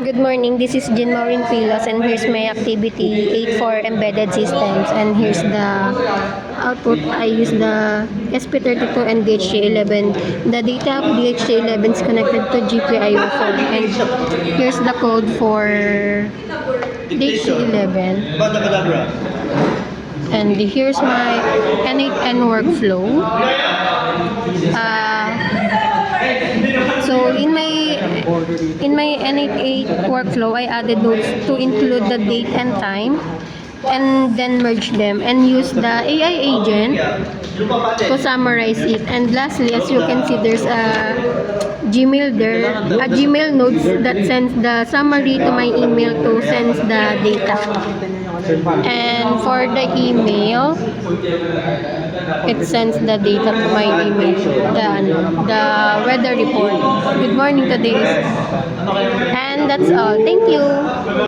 Good morning, this is Jean Maureen Pilos and here's my activity 8 for embedded systems, and here's the output. I use the SP32 and DHT11. The data of DHT11 is connected to GPIO phone, and here's the code for DHT11. And here's my N8N workflow. So in my N88 workflow, I added notes to include the date and time, and then merge them and use the AI agent to summarize it. And lastly, as you can see, there's a Gmail there, a Gmail notes that sends the summary to my email to send the data. And for the email, it sends the data to my email, the weather report. Good morning today. And that's all. Thank you.